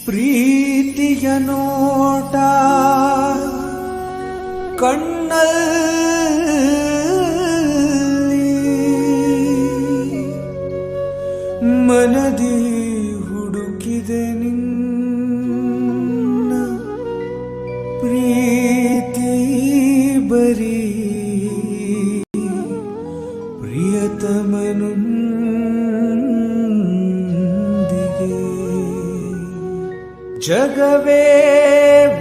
ಪ್ರೀತಿಯ ನೋಟ ಕಣ್ಣಲ್ಲಿ ಮನದಿ ಹುಡುಕಿದೆ ನಿನ್ನ ಪ್ರೀತಿ ಬರೀ ಪ್ರಿಯತಮನೊಂದಿಗೆ ಜಗವೇ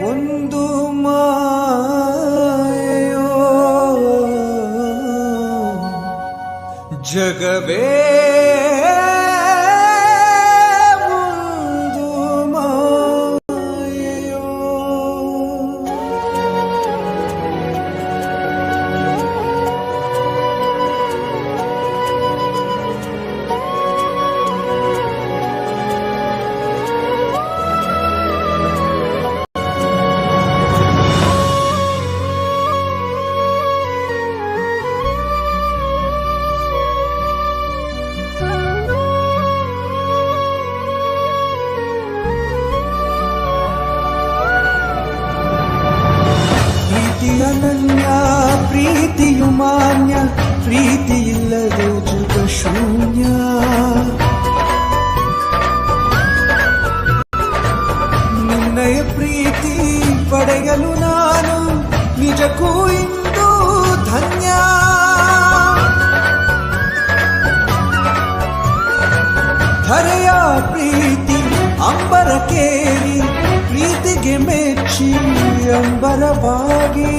ಒಂದು ಮಾಯೋ ಜಗವೇ ಒಂದು ಮಾಯೋ ಅನನ್ಯ ಪ್ರೀತಿಯು ಮಾನ್ಯ ಪ್ರೀತಿ ಇಲ್ಲದೆ ಜಗ ಶೂನ್ಯ ನಿನ್ನಯ ಪ್ರೀತಿ ಪಡೆಯಲು ನಾನು ನಿಜಕ್ಕೂ ಇಂದು ಧನ್ಯ ಧರೆಯ ಪ್ರೀತಿ ಅಂಬರಕೇರಿ ಪ್ರೀತಿಗೆ ಮೆಚ್ಚಿ ಅಂಬರವಾಗಿ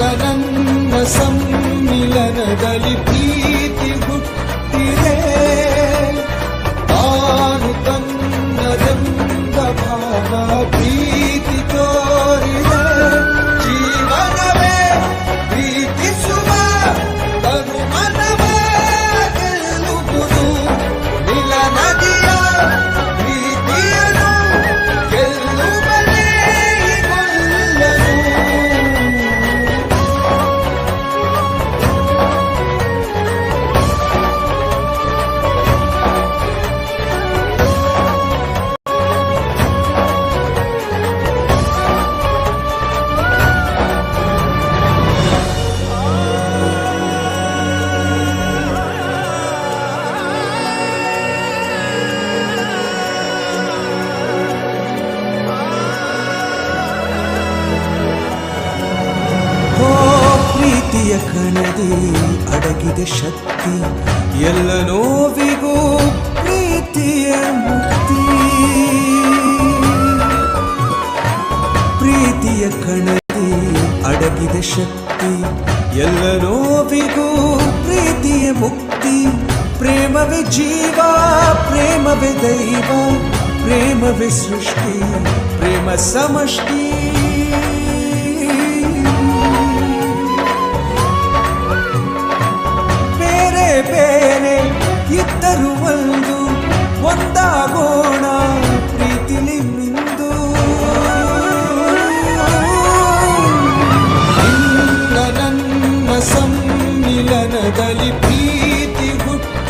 ನನ್ನ ಸಮ್ಮಿಲನದಲ್ಲಿ ಪ್ರೀತಿ ಹುಟ್ಟಿದೆ ತಾನು ತನ್ನದೆಂಬ ಭಾವ ಪ್ರೀತಿ ತೋರಿದೆ ಜೀವನವೇ ಪ್ರೀತಿಸುವ ತನು ಮನವೇ ಗೆಲ್ಲುವುದು ನಿಲನದಿಯ ಪ್ರೀತಿಯನು ಗೆಲ್ಲುವನೇ ಕೊಲ್ಲನು ಪ್ರೀತಿಯ ಕಣದಿ ಅಡಗಿದೆ ಶಕ್ತಿ ಎಲ್ಲ ನೋವಿಗೂ ಪ್ರೀತಿಯ ಮುಕ್ತಿ ಪ್ರೀತಿಯ ಕಣದಿ ಅಡಗಿದೆ ಶಕ್ತಿ ಎಲ್ಲ ನೋವಿಗೂ ಪ್ರೀತಿಯ ಮುಕ್ತಿ ಪ್ರೇಮವೇ ಜೀವ ಪ್ರೇಮವೇ ದೈವ ಪ್ರೇಮವೇ ಸೃಷ್ಟಿ ಪ್ರೇಮ ಸಮಷ್ಟಿ ಬೇರೆ ಇದ್ದರೂ ಒಂದಾಗೋಣ ಪ್ರೀತಿಲಿ ಮಿಂದು ನನ್ನ ಸಮ್ಮಿಲನದಲ್ಲಿ ಪ್ರೀತಿ ಹುಟ್ಟಿ